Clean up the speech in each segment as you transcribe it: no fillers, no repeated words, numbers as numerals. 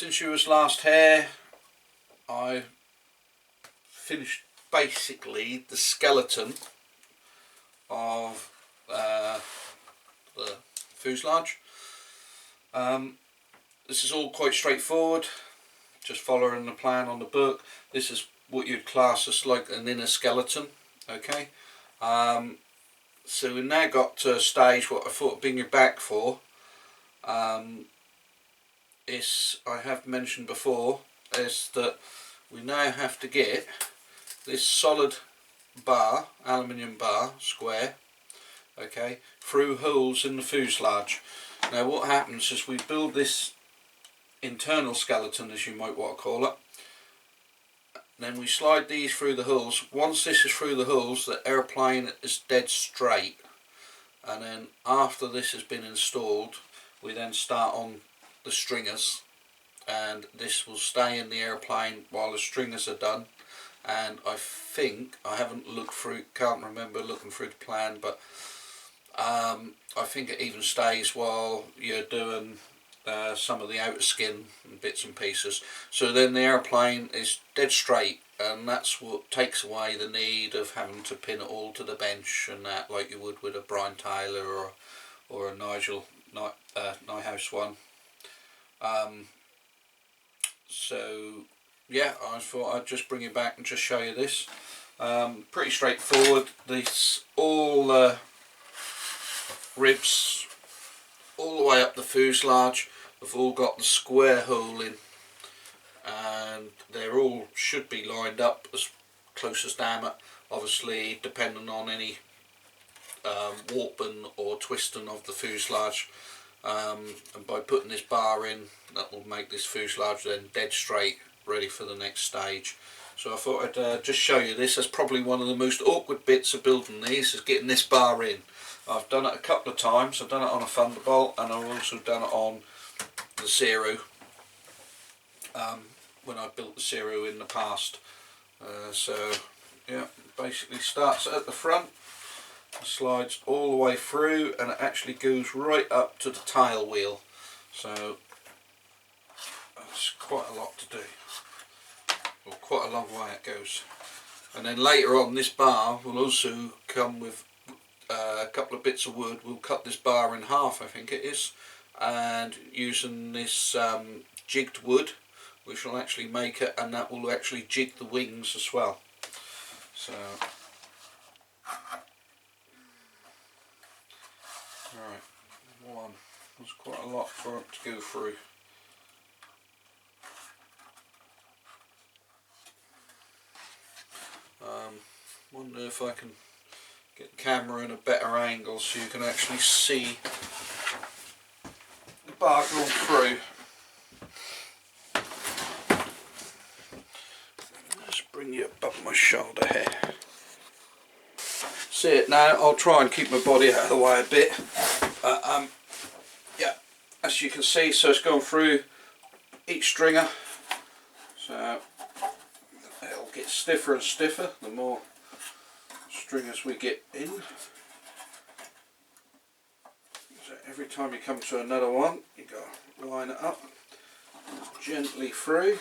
Since you was last here, I finished basically the skeleton of the fuselage. This is all quite straightforward, just following the plan on the book. This is what you'd class as like an inner skeleton, okay? So we've now got to a stage what I thought I'd bring you back for. Is, I have mentioned before, is that we now have to get this solid bar, aluminium bar, square, okay, through holes in the fuselage. Now what happens is we build this internal skeleton, as you might want to call it, then we slide these through the holes. Once this is through the holes, the airplane is dead straight, and then after this has been installed, we then start on the stringers, and this will stay in the airplane while the stringers are done. And I think, I haven't looked through, can't remember looking through the plan, but I think it even stays while you're doing some of the outer skin and bits and pieces. So then the airplane is dead straight, and that's what takes away the need of having to pin it all to the bench and that, like you would with a Brian Taylor or a Nigel Nyhouse one. So yeah, I thought I'd just bring you back and just show you this. Pretty straightforward. This all ribs all the way up the fuselage have all got the square hole in, and they're all should be lined up as close as damn it, obviously depending on any warping or twisting of the fuselage. And by putting this bar in, that will make this fuselage then dead straight, ready for the next stage. So I thought I'd just show you this. That's probably one of the most awkward bits of building these, is getting this bar in. I've done it a couple of times. I've done it on a Thunderbolt, and I've also done it on the Zero, when I built the Zero in the past. So yeah, basically starts at the front, slides all the way through, and it actually goes right up to the tail wheel. So that's quite a lot to do, or quite a long way it goes. And then later on, this bar will also come with a couple of bits of wood. We'll cut this bar in half, I think it is, and using this jigged wood, which will actually make it, and that will actually jig the wings as well. So right, one. There's quite a lot for it to go through. Wonder if I can get the camera in a better angle so you can actually see the bar going through. Just bring you up my shoulder here. See it now? I'll try and keep my body out of the way a bit. Yeah, as you can see, so it's going through each stringer. So it'll get stiffer and stiffer the more stringers we get in. So every time you come to another one, you go line it up gently through.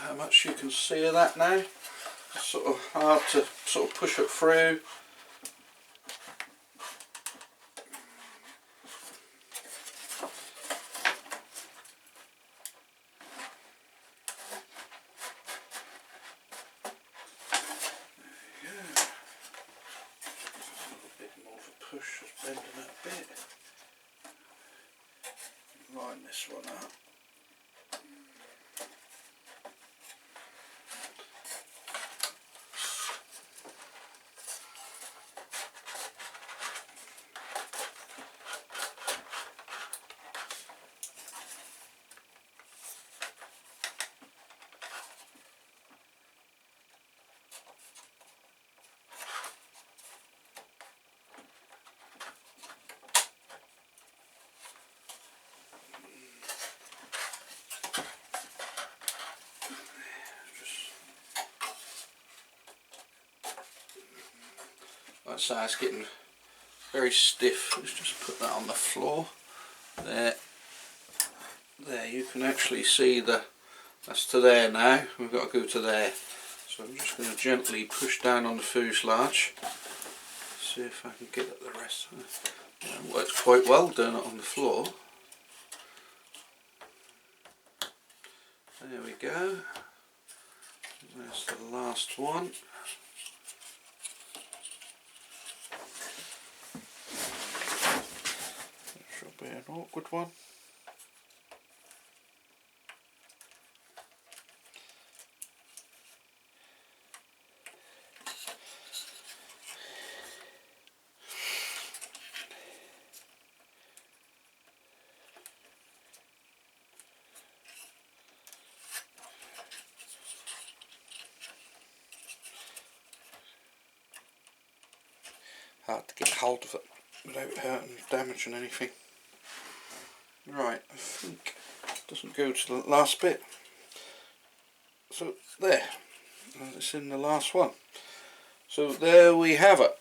How much you can see of that now. It's sort of hard to sort of push it through. Push, just bending it a bit. line this one up. Like I say, it's getting very stiff. Let's just put that on the floor. There, you can actually see that's to there now. We've got to go to there. So I'm just going to gently push down on the fuselage. See if I can get at the rest. It works quite well doing it on the floor. There we go. That's the last one. Should be an awkward one. Hard to get hold of it without hurting, damaging anything. Right, I think it doesn't go to the last bit. So there, it's in the last one. So there we have it.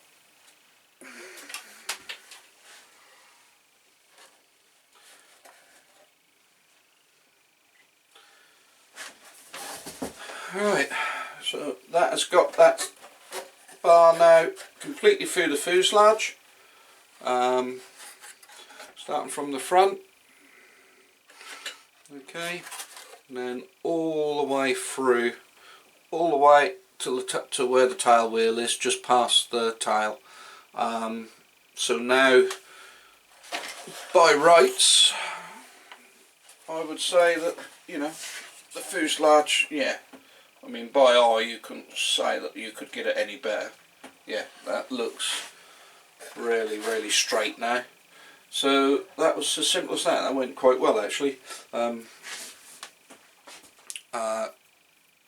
Right, so that has got that bar now completely through the fuselage, starting from the front, okay, and then all the way through, all the way to where the tail wheel is, just past the tail. So now, by rights, I would say that, you know, the fuselage, yeah, I mean, by eye you couldn't say that you could get it any better. Yeah, that looks really, really straight now. So that was as simple as that. That went quite well actually.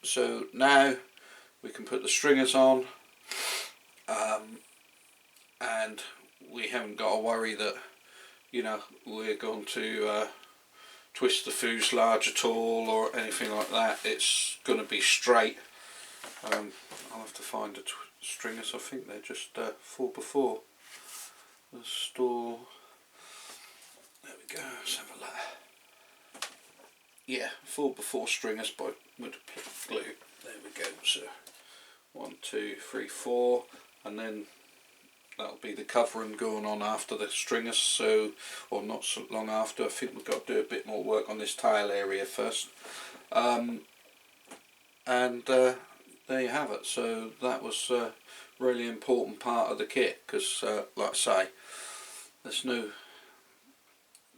So now we can put the stringers on, and we haven't got to worry that, you know, we're going to twist the fuselage at all or anything like that. It's going to be straight. I'll have to find the stringers. I think they're just 4x4. The store. There we go. Let's have a look. Yeah, 4x4 stringers with glue. There we go. So 1, 2, 3, 4, and then that'll be the covering going on after the stringers. So, or not so long after. I think we've got to do a bit more work on this tail area first. There you have it. So that was a really important part of the kit, because like I say, there's no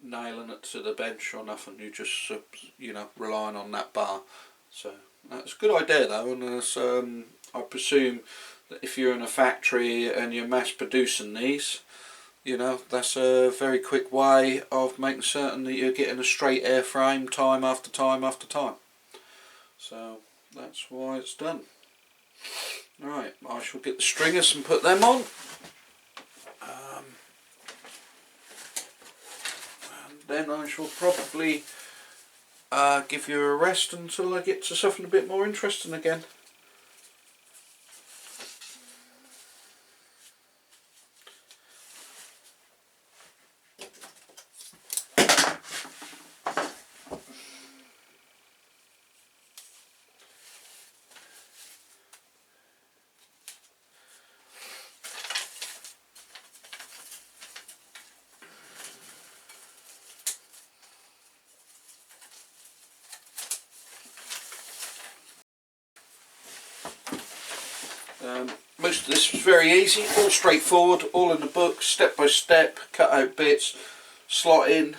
nailing it to the bench or nothing. You just you know, relying on that bar. So that's a good idea though, and as I presume that if you're in a factory and you're mass producing these, you know, that's a very quick way of making certain that you're getting a straight airframe time after time after time. So that's why it's done. Right, I shall get the stringers and put them on. And then I shall probably give you a rest until I get to something a bit more interesting again. Most of this was very easy, all straightforward, all in the book, step by step, cut out bits, slot in,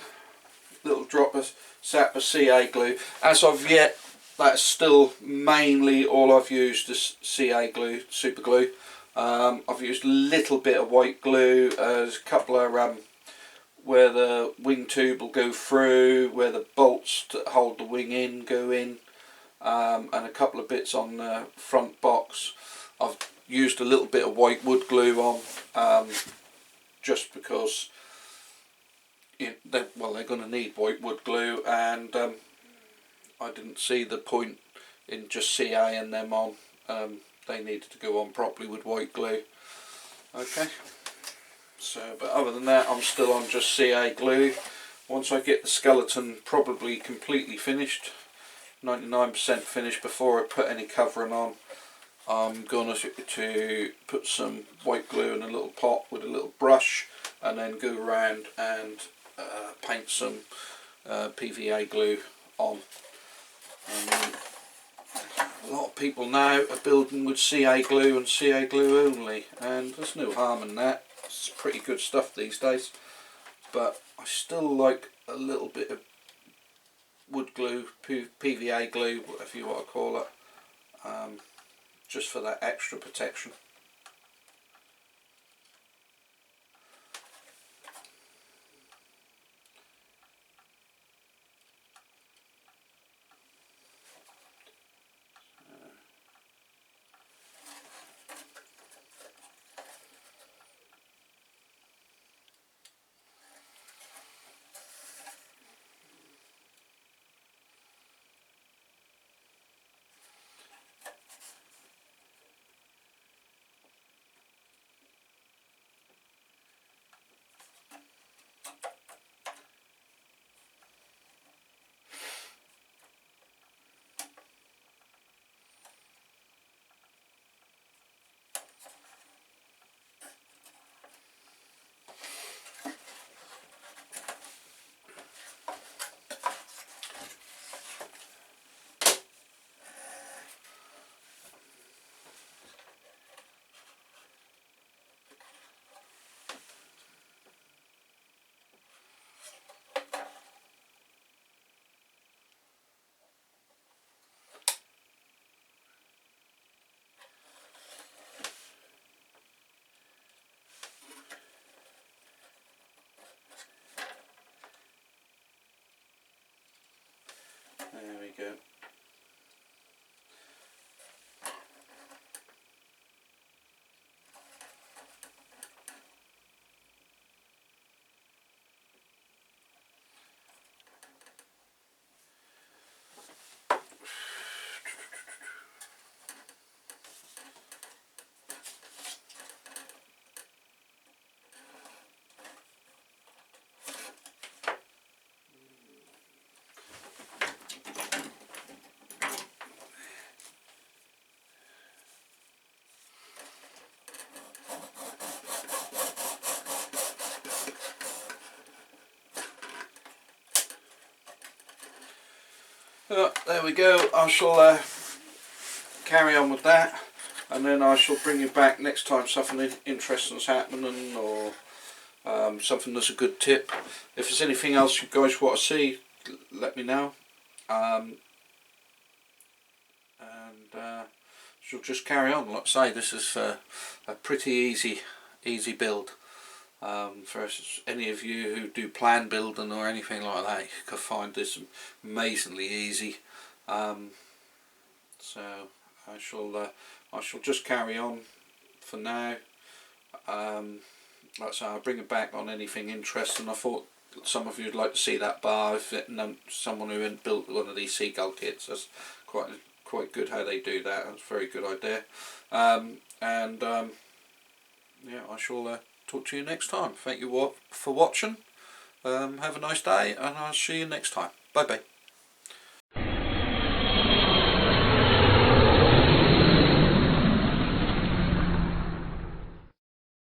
little drop a sap of CA glue. As of yet, that's still mainly all I've used is CA glue, super glue. I've used a little bit of white glue. There's a couple of where the wing tube will go through, where the bolts that hold the wing in go in, and a couple of bits on the front box. I've used a little bit of white wood glue on, just because they're going to need white wood glue, and I didn't see the point in just CA and them on. They needed to go on properly with white glue. Okay, so but other than that, I'm still on just CA glue. Once I get the skeleton probably completely finished, 99% finished, before I put any covering on, I'm going to put some white glue in a little pot with a little brush, and then go around and paint some PVA glue on. A lot of people now are building with CA glue and CA glue only, and there's no harm in that. It's pretty good stuff these days, but I still like a little bit of wood glue, PVA glue, whatever you want to call it, just for that extra protection. There we go. There we go. I shall carry on with that, and then I shall bring you back next time something interesting's happening, or something that's a good tip. If there's anything else you guys want to see, let me know, and she'll just carry on. Like I say, this is a pretty easy build. For any of you who do plan building or anything like that, you can find this amazingly easy. So I shall just carry on for now. Like I say, I'll bring it back on anything interesting. I thought some of you would like to see that bar. If someone who had built one of these seagull kits, that's quite good how they do that. That's a very good idea. Yeah, I shall talk to you next time. Thank you for watching. Have a nice day, and I'll see you next time. Bye bye.